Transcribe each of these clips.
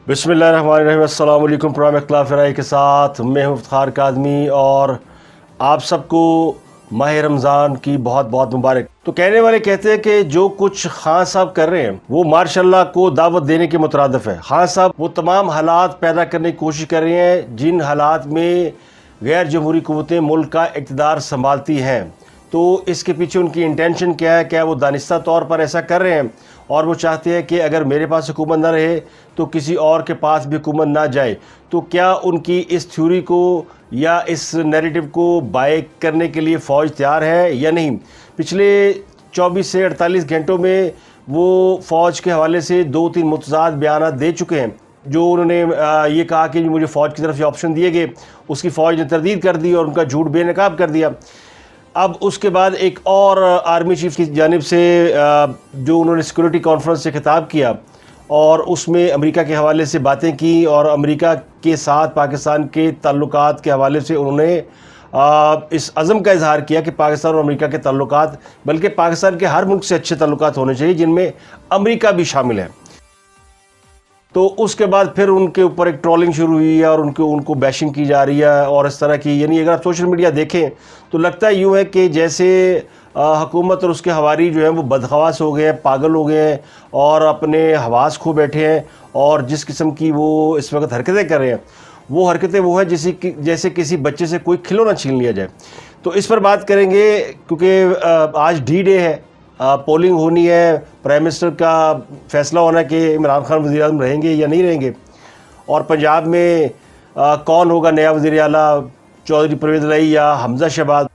بسم اللہ الرحمن الرحیم۔ السلام علیکم۔ پروگرام اختلاف رائے کے ساتھ میں ہوں افتخار کاظمی اور آپ سب کو ماہ رمضان کی بہت بہت مبارک۔ تو کہنے والے کہتے ہیں کہ جو کچھ خان صاحب کر رہے ہیں وہ ماشاء اللہ کو دعوت دینے کے مترادف ہے۔ خان صاحب وہ تمام حالات پیدا کرنے کی کوشش کر رہے ہیں جن حالات میں غیر جمہوری قوتیں ملک کا اقتدار سنبھالتی ہیں۔ تو اس کے پیچھے ان کی انٹینشن کیا ہے؟ کیا وہ دانستہ طور پر ایسا کر رہے ہیں اور وہ چاہتے ہیں کہ اگر میرے پاس حکومت نہ رہے تو کسی اور کے پاس بھی حکومت نہ جائے؟ تو کیا ان کی اس تھیوری کو یا اس نیریٹو کو بائی کرنے کے لیے فوج تیار ہے یا نہیں؟ پچھلے 24 سے 48 گھنٹوں میں وہ فوج کے حوالے سے 2-3 متضاد بیانات دے چکے ہیں۔ جو انہوں نے یہ کہا کہ مجھے فوج کی طرف سے آپشن دیے گئے، اس کی فوج نے تردید کر دی اور ان کا جھوٹ بے نقاب کر دیا۔ اب اس کے بعد ایک اور آرمی چیف کی جانب سے جو انہوں نے سیکورٹی کانفرنس سے خطاب کیا اور اس میں امریکہ کے حوالے سے باتیں کی اور امریکہ کے ساتھ پاکستان کے تعلقات کے حوالے سے انہوں نے اس عزم کا اظہار کیا کہ پاکستان اور امریکہ کے تعلقات، بلکہ پاکستان کے ہر ملک سے اچھے تعلقات ہونے چاہیے جن میں امریکہ بھی شامل ہے۔ تو اس کے بعد پھر ان کے اوپر ایک ٹرولنگ شروع ہوئی ہے اور ان کو بیشنگ کی جا رہی ہے اور اس طرح کی، یعنی اگر آپ سوشل میڈیا دیکھیں تو لگتا ہے یوں ہے کہ جیسے حکومت اور اس کے حواری جو ہیں وہ بدحواس ہو گئے ہیں، پاگل ہو گئے ہیں اور اپنے حواس کھو بیٹھے ہیں، اور جس قسم کی وہ اس وقت حرکتیں کر رہے ہیں وہ حرکتیں وہ ہیں جیسے کسی بچے سے کوئی کھلونا چھین لیا جائے۔ تو اس پر بات کریں گے کیونکہ آج ڈی ڈے ہے، پولنگ ہونی ہے، پرائم منسٹر کا فیصلہ ہونا کہ عمران خان وزیر اعظم رہیں گے یا نہیں رہیں گے، اور پنجاب میں کون ہوگا نیا وزیر اعلیٰ، چودھری پرویز الہی یا حمزہ شہباز۔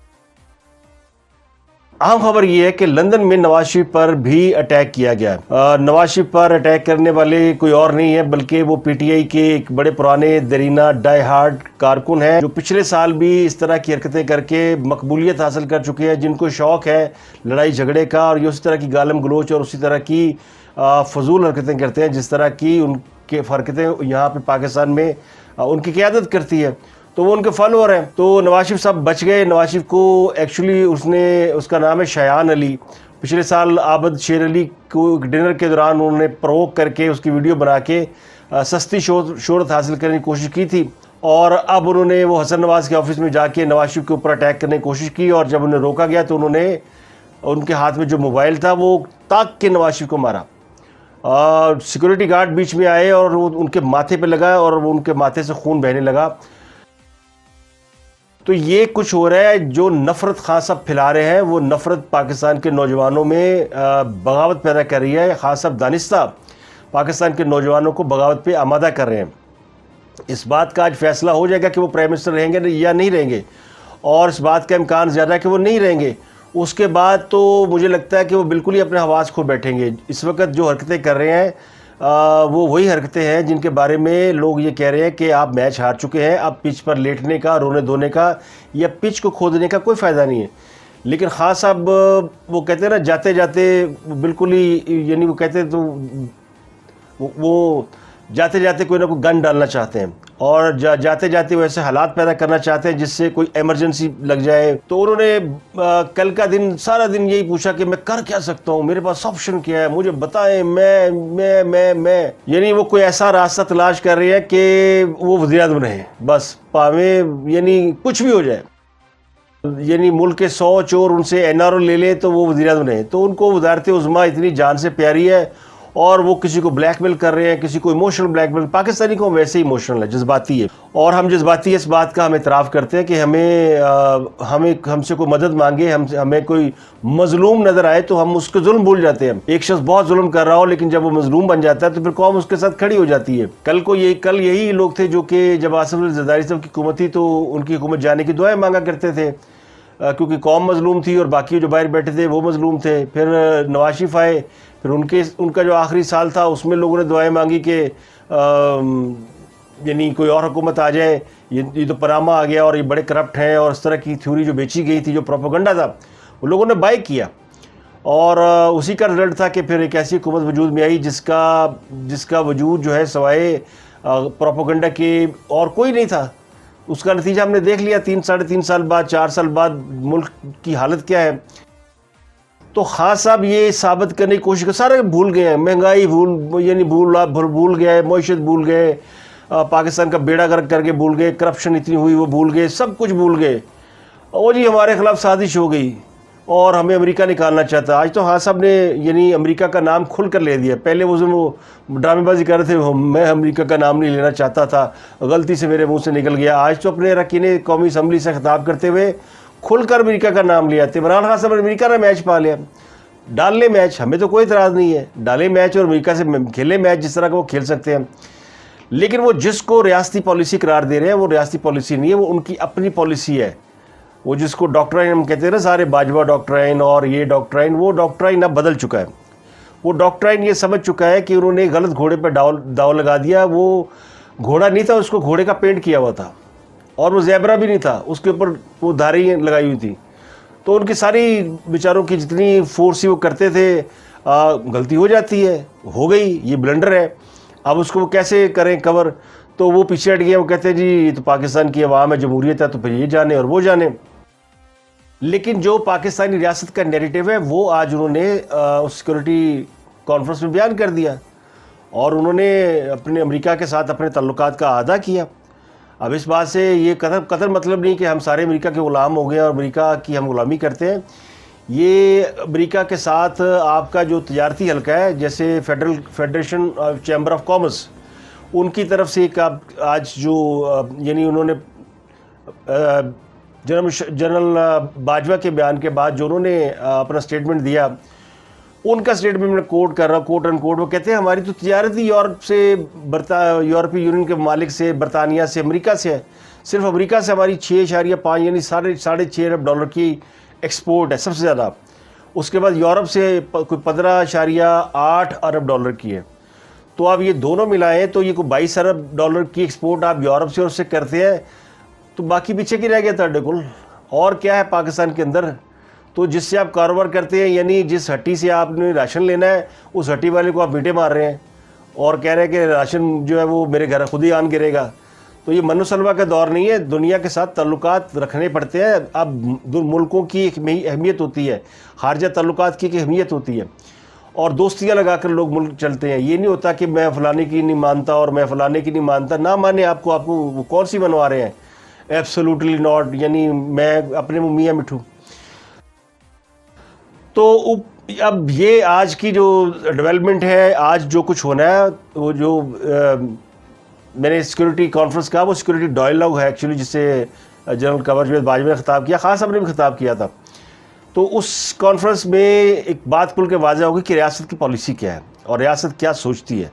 اہم خبر یہ ہے کہ لندن میں نواز شریف پر بھی اٹیک کیا گیا ہے۔ نواز شریف پر اٹیک کرنے والے کوئی اور نہیں ہے بلکہ وہ پی ٹی آئی کے ایک بڑے پرانے دیرینہ ڈائی ہارڈ کارکن ہیں جو پچھلے سال بھی اس طرح کی حرکتیں کر کے مقبولیت حاصل کر چکے ہیں، جن کو شوق ہے لڑائی جھگڑے کا اور یہ اسی طرح کی گالم گلوچ اور اسی طرح کی فضول حرکتیں کرتے ہیں جس طرح کی ان کے حرکتیں یہاں پہ پاکستان میں ان کی قیادت کرتی ہے، تو وہ ان کے فالوور ہیں۔ تو نواز شریف صاحب بچ گئے۔ نواز شریف کو ایکچولی اس کا نام ہے شایان علی۔ پچھلے سال عابد شیر علی کو ڈنر کے دوران انہوں نے پرووک کر کے اس کی ویڈیو بنا کے سستی شہرت حاصل کرنے کی کوشش کی تھی، اور اب انہوں نے وہ حسن نواز کے آفس میں جا کے نواز شریف کے اوپر اٹیک کرنے کی کوشش کی، اور جب انہیں روکا گیا تو انہوں نے ان کے ہاتھ میں جو موبائل تھا وہ تاک کے نواز شریف کو مارا۔ سیکورٹی گارڈ بیچ میں آئے اور وہ ان کے ماتھے پہ لگا اور وہ ان کے ماتھے سے خون بہنے لگا۔ تو یہ کچھ ہو رہا ہے جو نفرت خان صاحب پھیلا رہے ہیں، وہ نفرت پاکستان کے نوجوانوں میں بغاوت پیدا کر رہی ہے۔ خان صاحب دانستہ پاکستان کے نوجوانوں کو بغاوت پہ آمادہ کر رہے ہیں۔ اس بات کا آج فیصلہ ہو جائے گا کہ وہ پرائم منسٹر رہیں گے یا نہیں رہیں گے، اور اس بات کا امکان زیادہ ہے کہ وہ نہیں رہیں گے۔ اس کے بعد تو مجھے لگتا ہے کہ وہ بالکل ہی اپنے حواس کھو بیٹھیں گے۔ اس وقت جو حرکتیں کر رہے ہیں وہ وہی حرکتیں ہیں جن کے بارے میں لوگ یہ کہہ رہے ہیں کہ آپ میچ ہار چکے ہیں، اب پچ پر لیٹنے کا، رونے دھونے کا یا پچ کو کھودنے کا کوئی فائدہ نہیں ہے۔ لیکن خان صاحب وہ کہتے ہیں نا جاتے جاتے بالکل ہی، یعنی وہ کہتے ہیں تو وہ جاتے جاتے کوئی نہ کوئی گن ڈالنا چاہتے ہیں، اور جاتے جاتے وہ ایسے حالات پیدا کرنا چاہتے ہیں جس سے کوئی ایمرجنسی لگ جائے۔ تو انہوں نے کل کا دن سارا دن یہی پوچھا کہ میں کر کیا سکتا ہوں، میرے پاس آپشن کیا ہے، مجھے بتائیں، میں یعنی وہ کوئی ایسا راستہ تلاش کر رہی ہے کہ وہ وزیر اعظم رہے، بس پاویں یعنی کچھ بھی ہو جائے، یعنی ملک کے 100 چور ان سے این آر او لے لے تو وہ وزیر اعظم رہے۔ تو ان کو وزارت عظمیٰ اتنی جان سے پیاری ہے، اور وہ کسی کو بلیک میل کر رہے ہیں، کسی کو ایموشنل بلیک میل۔ پاکستانی کو ویسے ہی ایموشنل ہے، جذباتی ہے، اور ہم جذباتی اس بات کا ہم اعتراف کرتے ہیں کہ ہم سے کوئی مدد مانگے، ہمیں کوئی مظلوم نظر آئے تو ہم اس کو ظلم بھول جاتے ہیں۔ ایک شخص بہت ظلم کر رہا ہو لیکن جب وہ مظلوم بن جاتا ہے تو پھر قوم اس کے ساتھ کھڑی ہو جاتی ہے۔ کل یہی لوگ تھے جو کہ جب آصف علی زرداری صاحب کی حکومت تھی تو ان کی حکومت جانے کی دعائیں مانگا کرتے تھے، کیونکہ قوم مظلوم تھی اور باقی جو باہر بیٹھے تھے وہ مظلوم تھے۔ پھر نواز شریف آئے، پھر ان کا جو آخری سال تھا اس میں لوگوں نے دعائیں مانگی کہ یعنی کوئی اور حکومت آ جائے، یہ تو پناما آ گیا اور یہ بڑے کرپٹ ہیں، اور اس طرح کی تھیوری جو بیچی گئی تھی، جو پروپیگنڈا تھا، وہ لوگوں نے بائی کیا، اور اسی کا رزلٹ تھا کہ پھر ایک ایسی حکومت وجود میں آئی جس کا وجود جو ہے سوائے پروپیگنڈا کے اور کوئی نہیں تھا۔ اس کا نتیجہ ہم نے دیکھ لیا 3 ساڑھے 3 سال بعد، 4 سال بعد ملک کی حالت کیا ہے۔ تو خان صاحب یہ ثابت کرنے کی کوشش کر سارے بھول گئے ہیں، مہنگائی بھول گئے، معیشت بھول گئے، پاکستان کا بیڑا غرق کر کے بھول گئے، کرپشن اتنی ہوئی وہ بھول گئے، سب کچھ بھول گئے، اور جی ہمارے خلاف سازش ہو گئی اور ہمیں امریکہ نکالنا چاہتا. آج تو خان صاحب نے یعنی امریکہ کا نام کھل کر لے دیا. پہلے وہ ڈرامے بازی کر رہے تھے، میں امریکہ کا نام نہیں لینا چاہتا تھا، غلطی سے میرے منہ سے نکل گیا. آج تو اپنے اراکین قومی اسمبلی سے خطاب کرتے ہوئے کھل کر امریکہ کا نام لیا. عمران خان صاحب نے امریکہ کا میچ پا لیا. ڈال لیں میچ، ہمیں تو کوئی اعتراض نہیں ہے، ڈالیں میچ اور امریکہ سے کھیلیں میچ جس طرح کا وہ کھیل سکتے ہیں. لیکن وہ جس کو ریاستی پالیسی قرار دے رہے ہیں وہ ریاستی پالیسی نہیں ہے، وہ ان کی اپنی پالیسی ہے. وہ جس کو ڈاکٹرائن ہم کہتے ہیں نا، سارے باجوہ ڈاکٹرائن اور یہ ڈاکٹرائن، وہ ڈاکٹرائن اب بدل چکا ہے. وہ ڈاکٹرائن یہ سمجھ چکا ہے کہ انہوں نے غلط گھوڑے پہ داؤ لگا دیا. وہ گھوڑا نہیں تھا، اس کو گھوڑے کا پینٹ کیا ہوا تھا، اور وہ زیبرا بھی نہیں تھا، اس کے اوپر وہ دھاری لگائی ہوئی تھی. تو ان کی ساری بیچاروں کی جتنی فورس وہ کرتے تھے، غلطی ہو جاتی ہے، ہو گئی، یہ بلنڈر ہے. اب اس کو وہ کیسے کریں کور؟ تو وہ پیچھے ہٹ گئے. وہ کہتے ہیں جی یہ تو پاکستان کی عوام ہے، جمہوریت ہے، تو پھر یہ جانے اور وہ جانے. لیکن جو پاکستانی ریاست کا نیریٹو ہے وہ آج انہوں نے اس سیکورٹی کانفرنس میں بیان کر دیا، اور انہوں نے اپنے امریکہ کے ساتھ اپنے تعلقات کا اعادہ کیا. اب اس بات سے یہ قطر مطلب نہیں کہ ہم سارے امریکہ کے غلام ہو گئے اور امریکہ کی ہم غلامی کرتے ہیں. یہ امریکہ کے ساتھ آپ کا جو تجارتی حلقہ ہے، جیسے فیڈریشن چیمبر آف کامرس، ان کی طرف سے ایک آج جو یعنی انہوں نے جنرل باجوہ کے بیان کے بعد جو انہوں نے اپنا سٹیٹمنٹ دیا، ان کا سٹیٹمنٹ میں کوٹ کر رہا ہوں، کوٹ اینڈ کوٹ. وہ کہتے ہیں ہماری تو تجارت ہی یورپ سے، یورپی یونین کے ممالک سے، برطانیہ سے، امریکہ سے ہے. صرف امریکہ سے ہماری 6.5 یعنی $6.5 ارب کی ایکسپورٹ ہے، سب سے زیادہ. اس کے بعد یورپ سے کوئی 15.8 ارب کی ہے. تو آپ یہ دونوں ملائیں تو یہ کوئی 22 ارب کی ایکسپورٹ آپ یورپ سے اور اس سے کرتے ہیں. تو باقی پیچھے کی رہ گیا تھا ڈیکل. اور کیا ہے پاکستان کے اندر؟ تو جس سے آپ کاروبار کرتے ہیں، یعنی جس ہٹی سے آپ نے راشن لینا ہے، اس ہٹی والے کو آپ میٹے مار رہے ہیں اور کہہ رہے ہیں کہ راشن جو ہے وہ میرے گھر خود ہی آن گرے گا. تو یہ من و سلوہ کا دور نہیں ہے، دنیا کے ساتھ تعلقات رکھنے پڑتے ہیں. اب ملکوں کی ایک اہمیت ہوتی ہے، خارجہ تعلقات کی ایک اہمیت ہوتی ہے، اور دوستیاں لگا کر لوگ ملک چلتے ہیں. یہ نہیں ہوتا کہ میں فلانے کی نہیں مانتا اور میں فلانے کی نہیں مانتا. نہ مانے آپ کو وہ کون سی منوا رہے ہیں؟ Absolutely not. یعنی میں اپنے میاں مٹھو. تو اب یہ آج کی جو ڈیولپمنٹ ہے، آج جو کچھ ہونا ہے، وہ جو میں نے سیکورٹی کانفرنس کہا، وہ سیکورٹی ڈائلاگ ہے ایکچولی، جس سے جنرل قمر باجوہ نے خطاب کیا، خان صاحب نے بھی خطاب کیا تھا. تو اس کانفرنس میں ایک بات کھل کے واضح ہوگی کہ ریاست کی پالیسی کیا ہے اور ریاست کیا سوچتی ہے.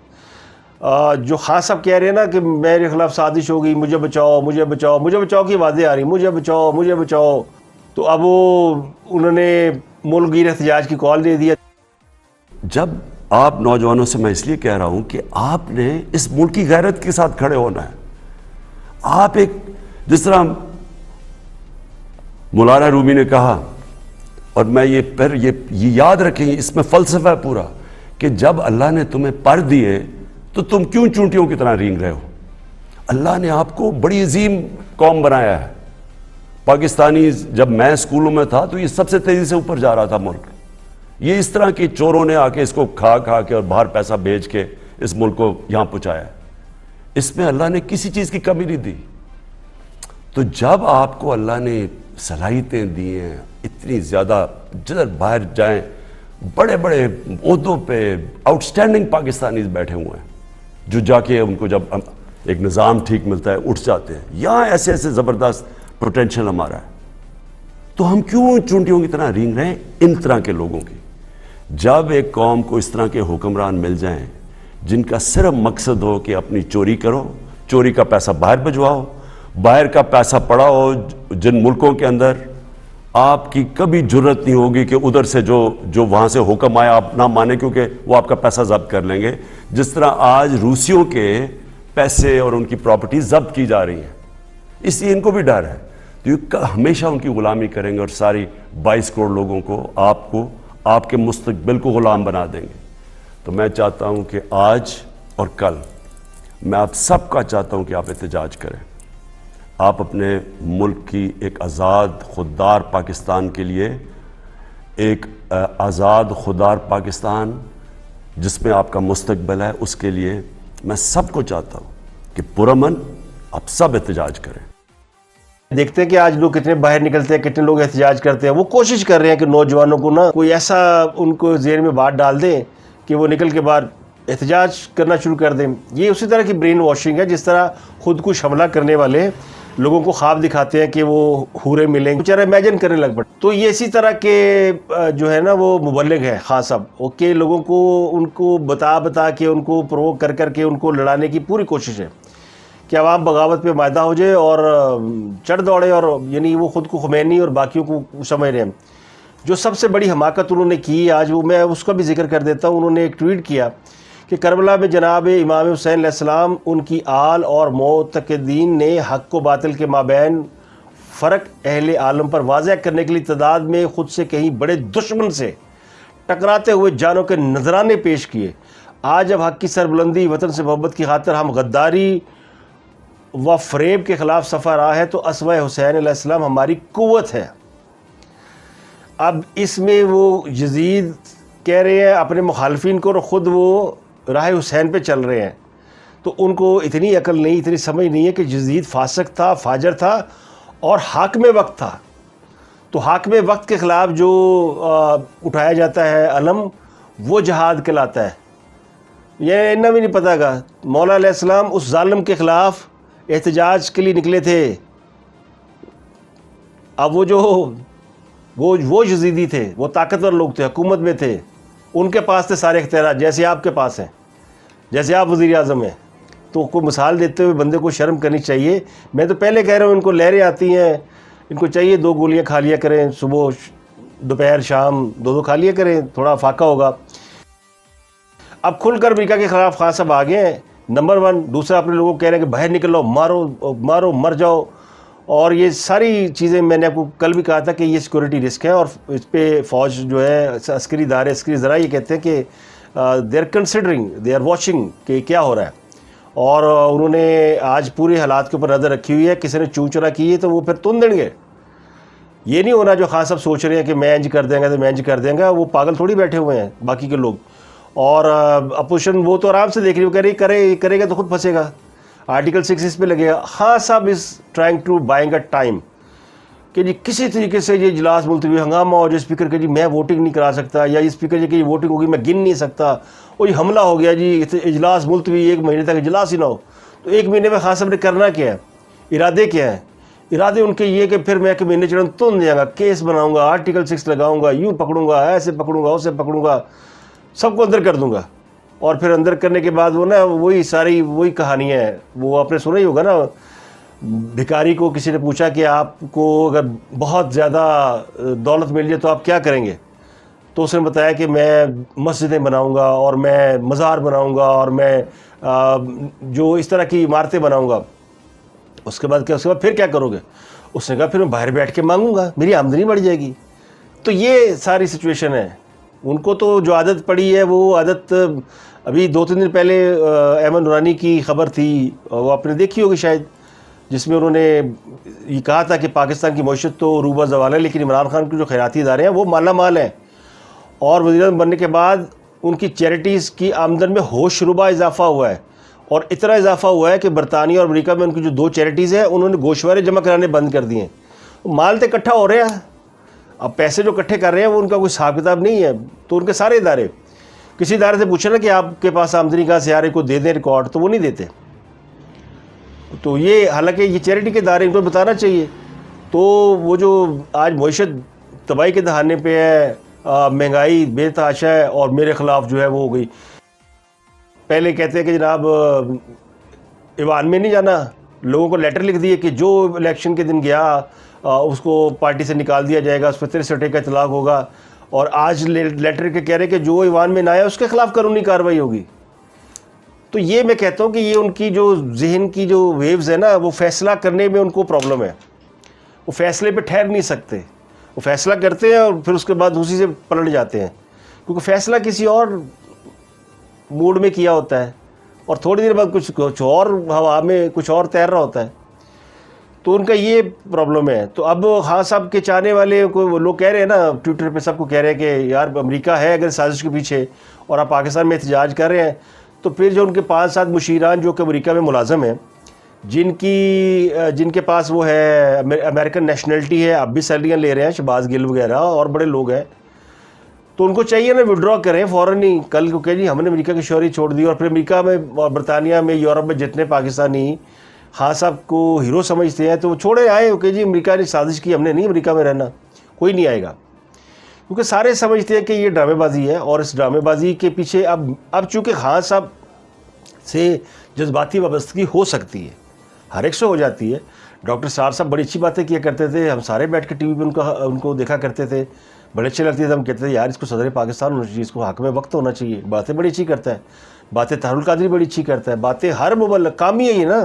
جو خان صاحب کہہ رہے ہیں نا کہ میرے خلاف سازش ہو گئی، مجھے بچاؤ مجھے بچاؤ، مجھے بچاؤ کی آوازیں آ رہی، مجھے بچاؤ مجھے بچاؤ. تو اب انہوں نے ملک گیر احتجاج کی کال دے دیا. جب آپ نوجوانوں سے میں اس لیے کہہ رہا ہوں کہ آپ نے اس ملک کی غیرت کے ساتھ کھڑے ہونا ہے. آپ ایک جس طرح مولانا رومی نے کہا، اور میں یہ یاد رکھیں، اس میں فلسفہ ہے پورا، کہ جب اللہ نے تمہیں پر دیے تو تم کیوں چونٹیوں کی طرح رینگ رہے ہو؟ اللہ نے آپ کو بڑی عظیم قوم بنایا ہے. پاکستانی جب میں اسکولوں میں تھا تو یہ سب سے تیزی سے اوپر جا رہا تھا ملک. یہ اس طرح کی چوروں نے آ کے اس کو کھا کے اور باہر پیسہ بھیج کے اس ملک کو یہاں پہنچایا. اس میں اللہ نے کسی چیز کی کمی نہیں دی. تو جب آپ کو اللہ نے صلاحیتیں دی ہیں اتنی زیادہ، جدھر باہر جائیں بڑے بڑے عہدوں پہ آؤٹ اسٹینڈنگ پاکستانیز بیٹھے ہوئے ہیں، جو جا کے ان کو جب ایک نظام ٹھیک ملتا ہے اٹھ جاتے ہیں. یہاں ایسے ایسے زبردست پوٹینشل ہمارا ہے. تو ہم کیوں چونٹیوں کی طرح رینگ رہے ہیں ان طرح کے لوگوں کی؟ جب ایک قوم کو اس طرح کے حکمران مل جائیں جن کا صرف مقصد ہو کہ اپنی چوری کرو، چوری کا پیسہ باہر بھجواؤ، باہر کا پیسہ پڑا ہو جن ملکوں کے اندر آپ کی کبھی جرت نہیں ہوگی کہ ادھر سے جو وہاں سے حکم آیا آپ نہ مانے، کیونکہ وہ آپ کا پیسہ ضبط کر لیں گے. جس طرح آج روسیوں کے پیسے اور ان کی پراپرٹی ضبط کی جا رہی ہیں، اس لیے ان کو بھی ڈر ہے. تو یہ ہمیشہ ان کی غلامی کریں گے اور ساری 22 کروڑ لوگوں کو آپ کے مستقبل کو غلام بنا دیں گے. تو میں چاہتا ہوں کہ آج اور کل میں آپ سب کا چاہتا ہوں کہ آپ احتجاج کریں. آپ اپنے ملک کی ایک آزاد خوددار پاکستان کے لیے ایک آزاد خوددار پاکستان جس میں آپ کا مستقبل ہے، اس کے لیے میں سب کو چاہتا ہوں کہ پرامن آپ سب احتجاج کریں۔ دیکھتے ہیں کہ آج لوگ کتنے باہر نکلتے ہیں، کتنے لوگ احتجاج کرتے ہیں۔ وہ کوشش کر رہے ہیں کہ نوجوانوں کو نا کوئی ایسا ان کو ذہن میں بات ڈال دیں کہ وہ نکل کے باہر احتجاج کرنا شروع کر دیں۔ یہ اسی طرح کی برین واشنگ ہے جس طرح خود کش حملہ کرنے والے لوگوں کو خواب دکھاتے ہیں کہ وہ حوریں ملیں گے، بیچارے امیجن کرنے لگ پڑتے۔ تو یہ اسی طرح کے جو ہے نا وہ مبلغ ہے خان صاحب، کہ لوگوں کو ان کو بتا کے ان کو پرووک کر کے ان کو لڑانے کی پوری کوشش ہے کہ عوام بغاوت پہ مائدہ ہو جائے اور چڑھ دوڑے، اور یعنی وہ خود کو خمینی اور باقیوں کو سمجھ رہے ہیں۔ جو سب سے بڑی حماقت انہوں نے کی آج، وہ میں اس کا بھی ذکر کر دیتا ہوں۔ انہوں نے ایک ٹویٹ کیا کہ کربلا میں جناب امام حسین علیہ السلام، ان کی آل اور معتقدین نے حق و باطل کے مابین فرق اہل عالم پر واضح کرنے کے لیے تعداد میں خود سے کہیں بڑے دشمن سے ٹکراتے ہوئے جانوں کے نذرانے پیش کیے۔ آج جب حق کی سربلندی، وطن سے محبت کی خاطر ہم غداری و فریب کے خلاف صفا راہ ہے تو اسوہ حسین علیہ السلام ہماری قوت ہے۔ اب اس میں وہ یزید کہہ رہے ہیں اپنے مخالفین کو، اور خود وہ راہ حسین پہ چل رہے ہیں۔ تو ان کو اتنی عقل نہیں، اتنی سمجھ نہیں ہے کہ یزید فاسق تھا، فاجر تھا اور حاکم وقت تھا۔ تو حاکم وقت کے خلاف جو اٹھایا جاتا ہے علم، وہ جہاد کہلاتا ہے۔ یہ انہیں بھی نہیں پتہ گا مولا علیہ السلام اس ظالم کے خلاف احتجاج کے لیے نکلے تھے۔ اب وہ یزیدی تھے، وہ طاقتور لوگ تھے، حکومت میں تھے، ان کے پاس تھے سارے اختیارات جیسے آپ کے پاس ہیں، جیسے آپ وزیر اعظم ہیں۔ تو کوئی مثال دیتے ہوئے بندے کو شرم کرنی چاہیے۔ میں تو پہلے کہہ رہا ہوں ان کو لہریں آتی ہیں، ان کو چاہیے 2 گولیاں کھا لیا کریں، صبح دوپہر شام 2 کھا لیا کریں، تھوڑا فاقہ ہوگا۔ اب کھل کر امریکہ کے خلاف خان صاحب آگے ہیں، نمبر 1۔ دوسرا اپنے لوگوں کو کہہ رہے ہیں کہ باہر نکلو، مارو مر جاؤ۔ اور یہ ساری چیزیں میں نے آپ کو کل بھی کہا تھا کہ یہ سیکورٹی رسک ہے، اور اس پہ فوج جو ہے، عسکری ادارے، عسکری ذرائع یہ کہتے ہیں کہ they are considering, they are watching کہ کیا ہو رہا ہے۔ اور انہوں نے آج پورے حالات کے اوپر نظر رکھی ہوئی ہے۔ کسی نے چوں چرا کی ہے تو وہ پھر تن دیں گے۔ یہ نہیں ہونا جو خان صاحب سوچ رہے ہیں کہ میں انج کر دیں گا تو میں انج کر دیں گا۔ وہ پاگل تھوڑی بیٹھے ہوئے ہیں باقی کے لوگ، اور اپوزیشن وہ تو آرام سے دیکھ رہی ہو، کہہ رہی کرے گا تو خود پھنسے گا، آرٹیکل 6 اس پہ لگے گا۔ خان صاحب is trying to buying a time کہ جی کسی طریقے سے یہ اجلاس ملتوی ہنگامہ ہو، جو اسپیکر کہ جی میں ووٹنگ نہیں کرا سکتا، یا یہ اسپیکر جی کہ یہ ووٹنگ ہوگی میں گن نہیں سکتا، اور یہ حملہ ہو گیا جی اجلاس ملتوی، 1 مہینے تک اجلاس ہی نہ ہو۔ تو 1 مہینے میں خان صاحب نے کرنا کیا ہے؟ ارادے کیا ہیں؟ ارادے ان کے یہ کہ پھر میں کہ مہینے چڑھن تن دیا گا، کیس بناؤں گا، آرٹیکل 6 لگاؤں گا، یوں پکڑوں گا، ایسے پکڑوں گا، اسے پکڑوں گا، سب کو اندر کر دوں گا۔ اور پھر اندر کرنے کے بعد وہ نا وہی کہانیاں ہیں۔ وہ آپ نے سنا ہی ہوگا نا، بھکاری کو کسی نے پوچھا کہ آپ کو اگر بہت زیادہ دولت مل جائے تو آپ کیا کریں گے؟ تو اس نے بتایا کہ میں مسجدیں بناؤں گا، اور میں مزار بناؤں گا، اور میں جو اس طرح کی عمارتیں بناؤں گا۔ اس کے بعد پھر کیا کرو گے؟ اس نے کہا پھر میں باہر بیٹھ کے مانگوں گا، میری آمدنی بڑھ جائے گی۔ تو یہ ساری سچویشن ہے۔ ان کو تو جو عادت پڑی ہے، وہ عادت ابھی 2-3 دن پہلے ایمن نورانی کی خبر تھی، وہ آپ نے دیکھی ہوگی شاید، جس میں انہوں نے یہ کہا تھا کہ پاکستان کی معیشت تو روبہ زوال ہے، لیکن عمران خان کے جو خیراتی ادارے ہیں وہ مالا مال ہیں۔ اور وزیر اعظم بننے کے بعد ان کی چیریٹیز کی آمدن میں ہوش ربا اضافہ ہوا ہے، اور اتنا اضافہ ہوا ہے کہ برطانیہ اور امریکہ میں ان کی جو 2 چیریٹیز ہیں انہوں نے گوشوارے جمع کرانے بند کر دیے ہیں۔ مال تو اکٹھا ہو رہے ہیں، اب پیسے جو اکٹھے کر رہے ہیں وہ ان کا کوئی حساب کتاب نہیں ہے۔ تو ان کے سارے ادارے، کسی ادارے سے پوچھیں نا کہ آپ کے پاس آمدنی کہاں سے آ رہی، کو دے دیں ریکارڈ، تو وہ نہیں دیتے۔ تو یہ حالانکہ یہ چیریٹی کے ادارے، ان کو بتانا چاہیے۔ تو وہ جو آج معیشت تباہی کے دہانے پہ ہے، مہنگائی بے تحاشا ہے، اور میرے خلاف جو ہے وہ ہو گئی۔ پہلے کہتے ہیں کہ جناب ایوان میں نہیں جانا، لوگوں کو لیٹر لکھ دیے کہ جو الیکشن کے دن گیا اس کو پارٹی سے نکال دیا جائے گا، اس پہ 63 کا اطلاق ہوگا۔ اور آج لیٹر کے کہہ رہے کہ جو ایوان میں نہ آیا اس کے خلاف قانونی کارروائی ہوگی۔ تو یہ میں کہتا ہوں کہ یہ ان کی جو ذہن کی جو ویوز ہے نا، وہ فیصلہ کرنے میں ان کو پرابلم ہے۔ وہ فیصلے پہ ٹھہر نہیں سکتے، وہ فیصلہ کرتے ہیں اور پھر اس کے بعد اسی سے پلٹ جاتے ہیں، کیونکہ فیصلہ کسی اور موڈ میں کیا ہوتا ہے، اور تھوڑی دیر بعد کچھ اور ہوا میں کچھ اور تیر رہا ہوتا ہے۔ تو ان کا یہ پرابلم ہے. تو اب خان صاحب کے چاہنے والے کو لوگ کہہ رہے ہیں نا, ٹویٹر پہ سب کو کہہ رہے ہیں کہ یار امریکہ ہے اگر سازش کے پیچھے اور آپ پاکستان میں احتجاج کر رہے ہیں, تو پھر جو ان کے 5-7 مشیران جو کہ امریکہ میں ملازم ہیں, جن کے پاس وہ ہے امریکن نیشنلٹی ہے, اب بھی سیلریاں لے رہے ہیں, شہباز گل وغیرہ اور بڑے لوگ ہیں, تو ان کو چاہیے نا وڈرا کریں فوراً ہی کل کو کہ جی ہم نے امریکہ کی شہری چھوڑ دی. اور پھر امریکہ میں اور برطانیہ میں یورپ میں جتنے پاکستانی خان صاحب کو ہیرو سمجھتے ہیں تو وہ چھوڑے آئے کہ جی امریکہ نے سازش کی, ہم نے نہیں امریکہ میں رہنا, کوئی نہیں آئے گا. کیونکہ سارے سمجھتے ہیں کہ یہ ڈرامے بازی ہے, اور اس ڈرامے بازی کے پیچھے اب چونکہ خان صاحب سے جذباتی وابستگی ہو سکتی ہے, ہر ایک سے ہو جاتی ہے. ڈاکٹر صاحب بڑی اچھی باتیں کیا کرتے تھے, ہم سارے بیٹھ کے ٹی وی پہ ان کو دیکھا کرتے تھے, بڑے اچھے لگتے تھے. ہم کہتے تھے یار اس کو صدر پاکستان ہونا چاہیے, اس کو حاکم وقت ہونا چاہیے, باتیں بڑی اچھی کرتا ہے, باتیں طاہر القادری بڑی اچھی کرتا ہے, باتیں ہر مبلغ کام ہی ہے یہ نا,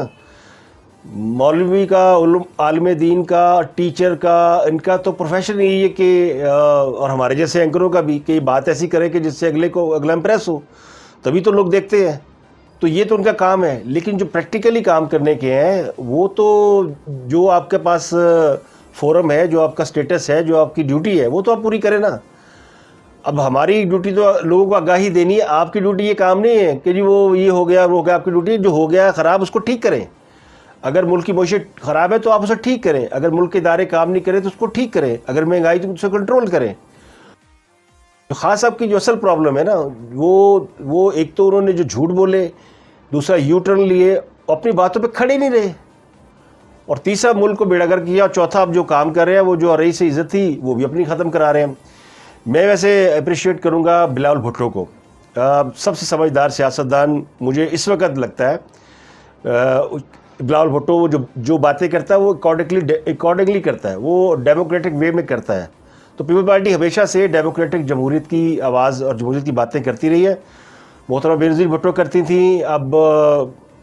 مولوی کا, عالم دین کا, ٹیچر کا, ان کا تو پروفیشن یہی ہے کہ اور ہمارے جیسے اینکروں کا بھی کہ بات ایسی کرے کہ جس سے اگلا امپریس ہو, تبھی تو لوگ دیکھتے ہیں. تو یہ تو ان کا کام ہے. لیکن جو پریکٹیکلی کام کرنے کے ہیں وہ تو جو آپ کے پاس فورم ہے, جو آپ کا سٹیٹس ہے, جو آپ کی ڈیوٹی ہے, وہ تو آپ پوری کریں نا. اب ہماری ڈیوٹی تو لوگوں کو آگاہی دینی ہے, آپ کی ڈیوٹی یہ کام نہیں ہے کہ جی وہ یہ ہو گیا وہ ہو گیا. آپ کی ڈیوٹی جو ہو گیا خراب اس کو ٹھیک کریں. اگر ملک کی معیشت خراب ہے تو آپ اسے ٹھیک کریں, اگر ملک کے ادارے کام نہیں کریں تو اس کو ٹھیک کریں, اگر مہنگائی تو اسے کنٹرول کریں. خان صاحب کی جو اصل پرابلم ہے نا وہ ایک تو انہوں نے جو جھوٹ بولے, دوسرا یو ٹرن لیے, اپنی باتوں پہ کھڑے نہیں رہے, اور تیسرا ملک کو بیڑا گر کیا, اور چوتھا اب جو کام کر رہے ہیں وہ جو رئیس سے عزت تھی وہ بھی اپنی ختم کرا رہے ہیں. میں ویسے اپریشیٹ کروں گا بلاول بھٹو کو, سب سے سمجھدار سیاستدان مجھے اس وقت لگتا ہے. بلاول بھٹو وہ جو باتیں کرتا ہے وہ اکارڈنگلی کرتا ہے, وہ ڈیموکریٹک وے میں کرتا ہے. تو پیپل پارٹی ہمیشہ سے ڈیموکریٹک جمہوریت کی آواز اور جمہوریت کی باتیں کرتی رہی ہے. محترمہ بینظیر بھٹو کرتی تھیں, اب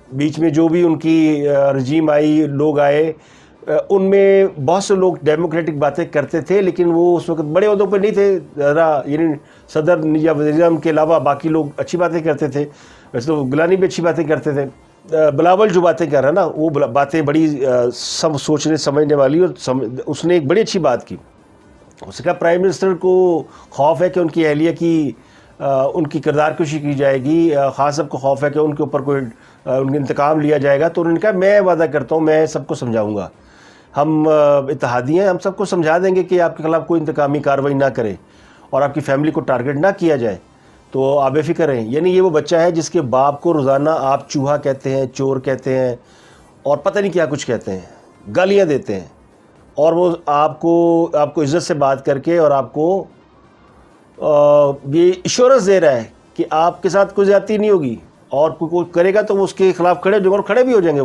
بیچ میں جو بھی ان کی رجیم آئی, لوگ آئے, ان میں بہت سے لوگ ڈیموکریٹک باتیں کرتے تھے, لیکن وہ اس وقت بڑے عہدوں پہ نہیں تھے ذرا, یعنی صدر یا وزیر اعظم کے علاوہ باقی لوگ اچھی باتیں کرتے تھے. ویسے تو گیلانی بھی اچھی باتیں کرتے تھے. بلاول جو باتیں کر رہا ہے نا وہ باتیں بڑی سب سوچنے سمجھنے والی, اور اس نے ایک بڑی اچھی بات کی. اس نے کہا پرائم منسٹر کو خوف ہے کہ ان کی اہلیہ کی ان کی کردار کشی کی جائے گی, خان صاحب کو خوف ہے کہ ان کے اوپر کوئی ان کا انتقام لیا جائے گا. تو انہوں نے کہا میں وعدہ کرتا ہوں میں سب کو سمجھاؤں گا, ہم اتحادی ہیں, ہم سب کو سمجھا دیں گے کہ آپ کے خلاف کوئی انتقامی کارروائی نہ کرے اور آپ کی فیملی کو ٹارگٹ نہ کیا جائے, تو آپ بے فکر رہیں. یعنی یہ وہ بچہ ہے جس کے باپ کو روزانہ آپ چوہا کہتے ہیں, چور کہتے ہیں, اور پتہ نہیں کیا کچھ کہتے ہیں, گالیاں دیتے ہیں, اور وہ آپ کو عزت سے بات کر کے اور آپ کو یہ ایشورنس دے رہا ہے کہ آپ کے ساتھ کوئی زیادتی نہیں ہوگی, اور کوئی کرے گا تو وہ اس کے خلاف کھڑے ہو جائیں گے, اور کھڑے بھی ہو جائیں گے.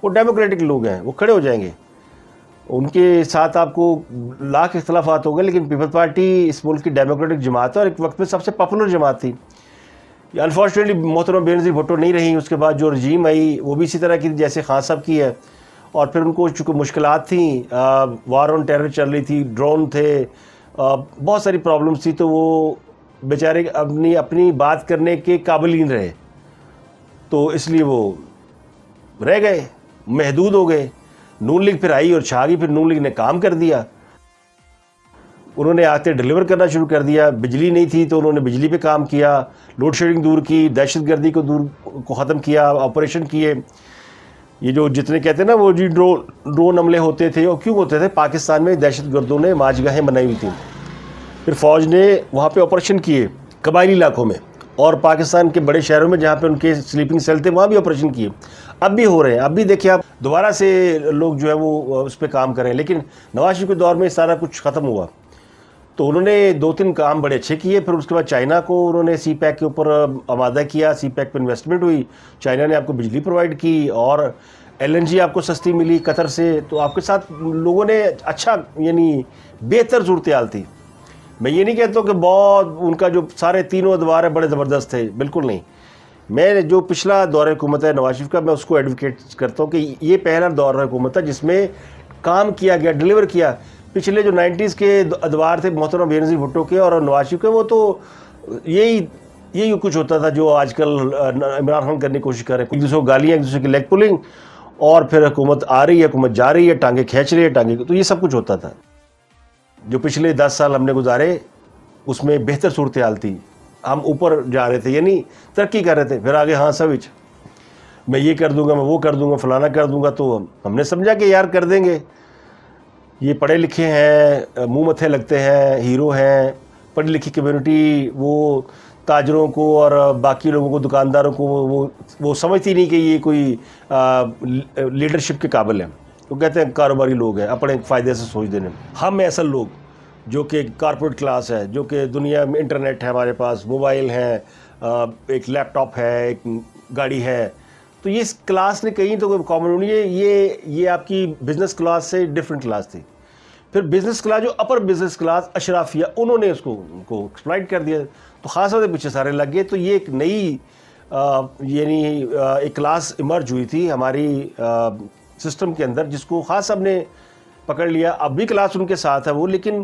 وہ ڈیموکریٹک لوگ ہیں, وہ کھڑے ہو جائیں گے. ان کے ساتھ آپ کو لاکھ اختلافات ہو گئے, لیکن پیپل پارٹی اس ملک کی ڈیموکریٹک جماعت ہے, اور ایک وقت میں سب سے پاپولر جماعت تھی. انفارچونیٹلی محترمہ بینظیر بھٹو نہیں رہی. اس کے بعد جو رجیم آئی وہ بھی اسی طرح کی جیسے خان صاحب کی ہے, اور پھر ان کو چونکہ مشکلات تھیں, وار آن ٹیرر چل رہی تھی, ڈرون تھے, بہت ساری پرابلمس تھی, تو وہ بیچارے اپنی بات کرنے کے قابل ہی نہیں رہے, تو اس لیے وہ رہ گئے, محدود ہو گئے. نون لیگ پھر آئی اور چھا گئی, پھر نون لیگ نے کام کر دیا, انہوں نے آتے ڈیلیور کرنا شروع کر دیا. بجلی نہیں تھی تو انہوں نے بجلی پہ کام کیا, لوڈ شیڈنگ دور کی, دہشت گردی کو ختم کیا, آپریشن کیے. یہ جو جتنے کہتے ہیں نا وہ جی ڈرون حملے ہوتے تھے, اور کیوں ہوتے تھے؟ پاکستان میں دہشت گردوں نے ماچ گاہیں بنائی ہوئی تھیں, پھر فوج نے وہاں پہ آپریشن کیے قبائلی علاقوں میں, اور پاکستان کے بڑے شہروں میں جہاں پہ ان کے سلیپنگ سیل تھے وہاں بھی آپریشن کیے. اب بھی ہو رہے ہیں, اب بھی دیکھیں آپ دوبارہ سے لوگ جو ہے وہ اس پہ کام کریں. لیکن نواز شریف کے دور میں سارا کچھ ختم ہوا, تو انہوں نے 2-3 کام بڑے اچھے کیے. پھر اس کے بعد چائنا کو انہوں نے سی پیک کے اوپر آمادہ کیا, سی پیک پہ انویسٹمنٹ ہوئی, چائنا نے آپ کو بجلی پرووائڈ کی, اور ایل این جی آپ کو سستی ملی قطر سے. تو آپ کے ساتھ لوگوں نے اچھا, یعنی بہتر صورتحال تھی. میں یہ نہیں کہتا کہ بہت ان کا جو سارے تینوں ادوار ہیں بڑے زبردست تھے, بالکل نہیں. میں جو پچھلا دور حکومت ہے نواز شریف کا, میں اس کو ایڈوکیٹ کرتا ہوں کہ یہ پہلا دور حکومت تھا جس میں کام کیا گیا, ڈیلیور کیا. پچھلے جو 90s کے ادوار تھے محترمہ بینظیر بھٹو کے اور نواز شریف کے, وہ تو یہی کچھ ہوتا تھا جو آج کل عمران خان کرنے کی کوشش کر رہے ہیں, ایک دوسرے کو گالیاں, ایک دوسرے کی لیگ پولنگ, اور پھر حکومت آ رہی ہے، حکومت جا رہی ہے، ٹانگیں کھینچ رہی ہے ٹانگیں، تو یہ سب کچھ ہوتا تھا. جو پچھلے 10 سال ہم نے گزارے اس میں بہتر صورتحال تھی، ہم اوپر جا رہے تھے، یعنی ترقی کر رہے تھے. پھر آگے ہاں سوچ میں یہ کر دوں گا، میں وہ کر دوں گا، فلانا کر دوں گا. تو ہم نے سمجھا کہ یار کر دیں گے، یہ پڑھے لکھے ہیں، منہ متھے لگتے ہیں، ہیرو ہیں، پڑھی لکھی کمیونٹی وہ تاجروں کو اور باقی لوگوں کو، دکانداروں کو وہ سمجھتی نہیں کہ یہ کوئی لیڈرشپ کے قابل ہیں. وہ کہتے ہیں کاروباری لوگ ہیں، اپنے فائدے سے سوچ دینے. ہم ایسا لوگ جو کہ کارپوریٹ کلاس ہے، جو کہ دنیا میں انٹرنیٹ ہے، ہمارے پاس موبائل ہیں، ایک لیپ ٹاپ ہے، ایک گاڑی ہے، تو یہ اس کلاس نے کہیں تو کامن نہیں ہے. یہ آپ کی بزنس کلاس سے ڈفرینٹ کلاس تھی. پھر بزنس کلاس جو اپر بزنس کلاس اشرافیہ، انہوں نے اس کو ایکسپلائٹ کر دیا، تو خاص طور سے پیچھے سارے لگ گئے. تو یہ ایک نئی یعنی ایک کلاس ایمرج ہوئی تھی ہماری سسٹم کے اندر، جس کو خاص صاحب نے پکڑ لیا. اب بھی کلاس ان کے ساتھ ہے وہ، لیکن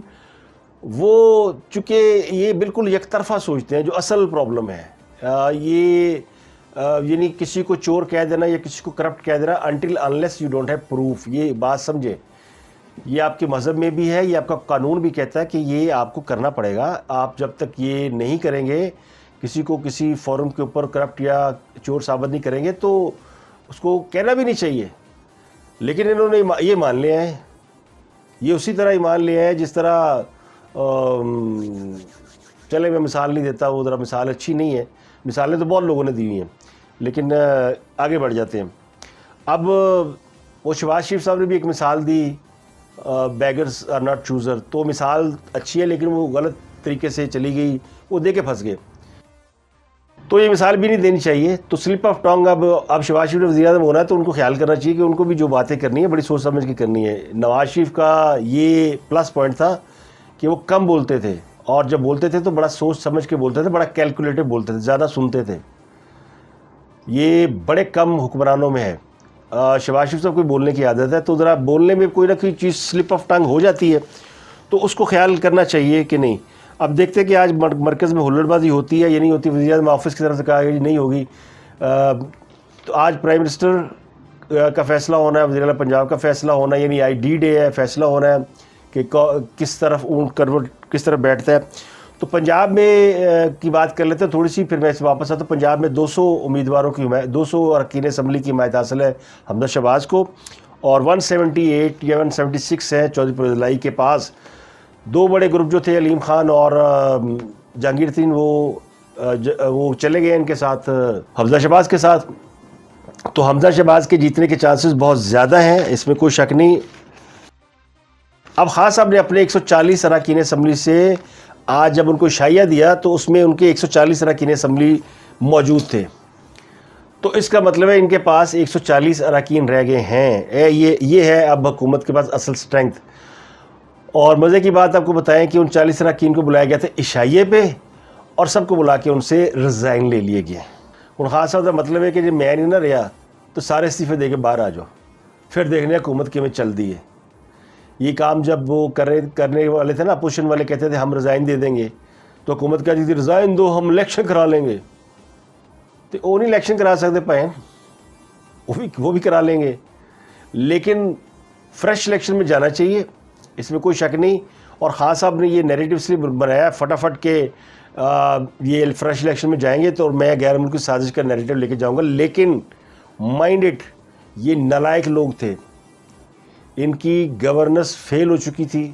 وہ چونکہ یہ بالکل یک طرفہ سوچتے ہیں، جو اصل پرابلم ہے یہ یعنی کسی کو چور کہہ دینا یا کسی کو کرپٹ کہہ دینا until unless you don't have proof. یہ بات سمجھیں، یہ آپ کے مذہب میں بھی ہے، یہ آپ کا قانون بھی کہتا ہے کہ یہ آپ کو کرنا پڑے گا. آپ جب تک یہ نہیں کریں گے، کسی کو کسی فورم کے اوپر کرپٹ یا چور ثابت نہیں کریں گے، تو اس کو کہنا بھی نہیں چاہیے. لیکن انہوں نے یہ مان لیا ہے، یہ اسی طرح ہی مان لیا ہے جس طرح چلے میں مثال نہیں دیتا، وہ ذرا مثال اچھی نہیں ہے، مثالیں تو بہت لوگوں نے دی ہوئی ہیں، لیکن آگے بڑھ جاتے ہیں. اب وہ شہباز شریف صاحب نے بھی ایک مثال دی، بیگرز آر ناٹ چوزر، تو مثال اچھی ہے لیکن وہ غلط طریقے سے چلی گئی، وہ دے کے پھنس گئے. تو یہ مثال بھی نہیں دینی چاہیے. تو سلپ آف ٹانگ اب شہباز شریف نے وزیر اعظم ہونا ہے تو ان کو خیال کرنا چاہیے کہ ان کو بھی جو باتیں کرنی ہے بڑی سوچ سمجھ کے کرنی ہے. نواز شریف کا یہ پلس پوائنٹ تھا کہ وہ کم بولتے تھے، اور جب بولتے تھے تو بڑا سوچ سمجھ کے بولتے تھے، بڑا کیلکولیٹو بولتے تھے، زیادہ سنتے تھے. یہ بڑے کم حکمرانوں میں ہے. شہباز شریف صاحب کو بولنے کی عادت ہے، تو ذرا بولنے میں کوئی نہ کوئی چیز سلپ آف ٹنگ ہو جاتی ہے، تو اس کو خیال کرنا چاہیے کہ نہیں. اب دیکھتے ہیں کہ آج مرکز میں ہلڑ بازی ہوتی ہے یا نہیں ہوتی. وزیر اعظم آفس کی طرف سے کہا کہ نہیں ہوگی. تو آج پرائم منسٹر کا فیصلہ ہونا ہے، وزیر اعلیٰ پنجاب کا فیصلہ ہونا ہے، یعنی ID ڈے ہے، فیصلہ ہونا ہے کہ کس طرف اونٹ کروٹ کس طرف بیٹھتا ہے. تو پنجاب میں کی بات کر لیتے ہیں تھوڑی سی، پھر میں اس واپس آتا ہوں. پنجاب میں 200 امیدواروں کی 200 اراکین اسمبلی کی حمایت حاصل ہے حمزہ شہباز کو، اور 178 یا 176 ہیں چودھری پرویز الہی کے پاس. دو بڑے گروپ جو تھے علیم خان اور جہانگیر ترین، وہ چلے گئے ان کے ساتھ، حمزہ شہباز کے ساتھ. تو حمزہ شہباز کے جیتنے کے چانسز بہت زیادہ ہیں، اس میں کوئی شک نہیں. اب خاص صاحب نے اپنے 140 اراکین اسمبلی سے آج جب ان کو شائعہ دیا تو اس میں ان کے 140 اراکین اسمبلی موجود تھے. تو اس کا مطلب ہے ان کے پاس 140 اراکین رہ گئے ہیں. یہ ہے اب حکومت کے پاس اصل سٹرینگتھ. اور مزے کی بات آپ کو بتائیں کہ ان 40 اراکین کو بلایا گیا تھا عشائیے پہ، اور سب کو بلا کے ان سے ریزائن لے لیے گئے. ان خاص صاحب کا مطلب ہے کہ جب میں نہیں نہ رہا تو سارے استعفے دے کے باہر آ جاؤ، پھر دیکھنے حکومت کی میں چل دی ہے. یہ کام جب وہ کرنے والے تھے نا، اپوزیشن والے کہتے تھے ہم ریزائن دے دیں گے، تو حکومت کہتی تھی ریزائن دو، ہم الیکشن کرا لیں گے. تو وہ نہیں الیکشن کرا سکتے پائیں، وہ بھی کرا لیں گے، لیکن فریش الیکشن میں جانا چاہیے، اس میں کوئی شک نہیں. اور خان صاحب نے یہ نیریٹو اس لیے بنایا فٹافٹ کہ یہ فریش الیکشن میں جائیں گے تو میں غیر ملکی سازش کا نیریٹو لے کے جاؤں گا. لیکن مائنڈ اٹ، یہ نالائق لوگ تھے، ان کی گورننس فیل ہو چکی تھی،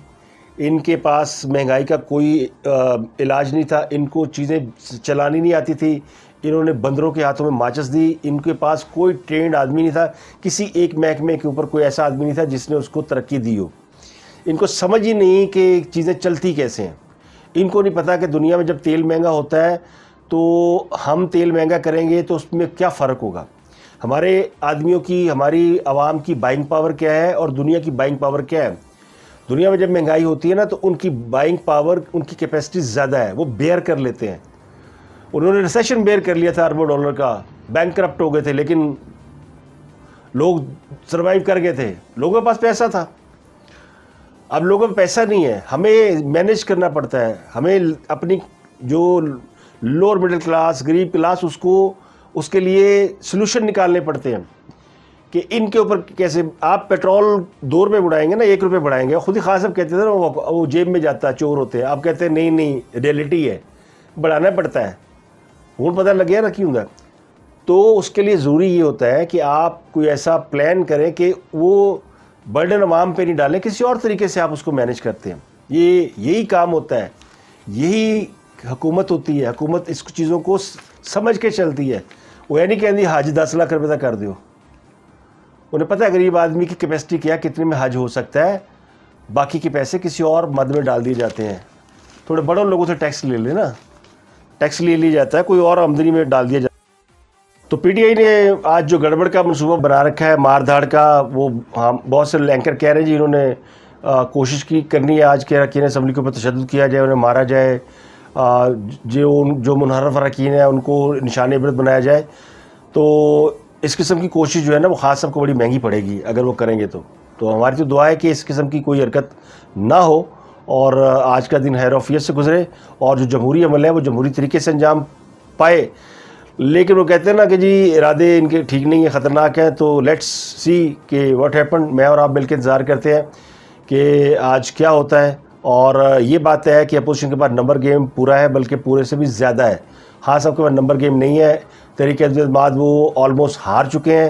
ان کے پاس مہنگائی کا کوئی علاج نہیں تھا، ان کو چیزیں چلانی نہیں آتی تھی، انہوں نے بندروں کے ہاتھوں میں ماچس دی. ان کے پاس کوئی ٹرینڈ آدمی نہیں تھا، کسی ایک محکمے کے اوپر کوئی ایسا آدمی نہیں تھا جس نے اس کو ترقی دی ہو. ان کو سمجھ ہی نہیں کہ چیزیں چلتی کیسے ہیں. ان کو نہیں پتا کہ دنیا میں جب تیل مہنگا ہوتا ہے تو ہم تیل مہنگا کریں گے تو اس میں کیا فرق ہوگا. ہمارے آدمیوں کی، ہماری عوام کی بائنگ پاور کیا ہے اور دنیا کی بائنگ پاور کیا ہے. دنیا میں جب مہنگائی ہوتی ہے نا تو ان کی بائنگ پاور، ان کی کیپیسٹی زیادہ ہے، وہ بیئر کر لیتے ہیں. انہوں نے ریسیشن بیئر کر لیا تھا اربوں ڈالر کا، بینک کرپٹ ہو گئے تھے، لیکن لوگ سروائیو کر گئے تھے، لوگوں کے پاس پیسہ تھا. اب لوگوں میں پیسہ نہیں ہے، ہمیں مینیج کرنا پڑتا ہے، ہمیں اپنی جو لوور مڈل کلاس، غریب کلاس، اس کے لیے سلوشن نکالنے پڑتے ہیں. کہ ان کے اوپر کیسے آپ پیٹرول 2 روپے بڑھائیں گے نا 1 روپے بڑھائیں گے. خود ہی خان صاحب کہتے تھے نا وہ جیب میں جاتا ہے چور ہوتے ہیں. آپ کہتے ہیں نہیں ریئلٹی ہے بڑھانا پڑتا ہے. ہوں پتہ لگ گیا نا کیوں گا. تو اس کے لیے ضروری یہ ہوتا ہے کہ آپ کوئی ایسا پلان کریں کہ وہ برڈن عوام پہ نہیں ڈالیں, کسی اور طریقے سے آپ اس کو مینیج کرتے ہیں. یہی کام ہوتا ہے, یہی حکومت ہوتی ہے. حکومت اس چیزوں کو سمجھ کے چلتی ہے. وہ یہ نہیں کہتی حج 10 لاکھ روپے تک کر دیو. انہیں پتہ ہے غریب آدمی کی کیپیسٹی کیا کتنے میں حج ہو سکتا ہے, باقی کے پیسے کسی اور مد میں ڈال دیے جاتے ہیں. تھوڑے بڑوں لوگوں سے ٹیکس لے لیں نا, ٹیکس لے لیا جاتا ہے, کوئی اور آمدنی میں ڈال دیا جاتا ہے. تو پی ٹی آئی نے آج جو گڑبڑ کا منصوبہ بنا رکھا ہے مار دھاڑ کا, وہ بہت سے اینکر کہہ رہے ہیں جی انہوں نے کوشش کرنی ہے آج کے اراکین اسمبلی کے اوپر تشدد کیا جائے, انہیں مارا جائے, جو منحرف اراکین ہیں ان کو نشان عبرت بنایا جائے. تو اس قسم کی کوشش جو ہے نا وہ خاص سب کو بڑی مہنگی پڑے گی اگر وہ کریں گے. تو ہماری تو دعا ہے کہ اس قسم کی کوئی حرکت نہ ہو اور آج کا دن خیر وعافیت سے گزرے اور جو جمہوری عمل ہے وہ جمہوری طریقے سے انجام پائے. لیکن وہ کہتے ہیں نا کہ جی ارادے ان کے ٹھیک نہیں ہیں, خطرناک ہیں. تو لیٹس سی کہ واٹ ہیپن. میں اور آپ مل کے انتظار کرتے ہیں کہ آج کیا ہوتا ہے. اور یہ بات ہے کہ اپوزیشن کے پاس نمبر گیم پورا ہے, بلکہ پورے سے بھی زیادہ ہے. ہاں صاحب کے پاس نمبر گیم نہیں ہے. تحریک انصاف بعد وہ آلموسٹ ہار چکے ہیں.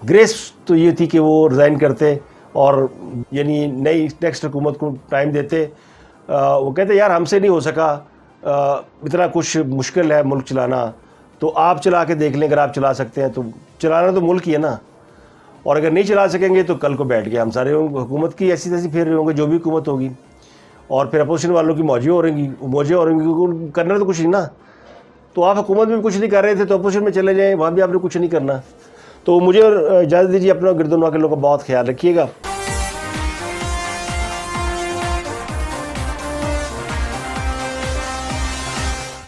گریس تو یہ تھی کہ وہ ریزائن کرتے اور یعنی نیکسٹ حکومت کو ٹائم دیتے. وہ کہتے یار ہم سے نہیں ہو سکا, اتنا کچھ مشکل ہے ملک چلانا, تو آپ چلا کے دیکھ لیں. اگر آپ چلا سکتے ہیں تو چلانا تو ملک ہی ہے نا, اور اگر نہیں چلا سکیں گے تو کل کو بیٹھ کے ہم سارے حکومت کی ایسی تیسی پھیر رہے ہوں گے جو بھی حکومت ہوگی, اور پھر اپوزیشن والوں کی موجیں ہو رہیں گی. کرنا تو کچھ نہیں نا. تو آپ حکومت میں بھی کچھ نہیں کر رہے تھے تو اپوزیشن میں چلے جائیں, وہاں بھی آپ نے کچھ نہیں کرنا. تو مجھے اجازت دیجیے, اپنا گرد و نواح کے لوگوں کا بہت خیال رکھیے گا.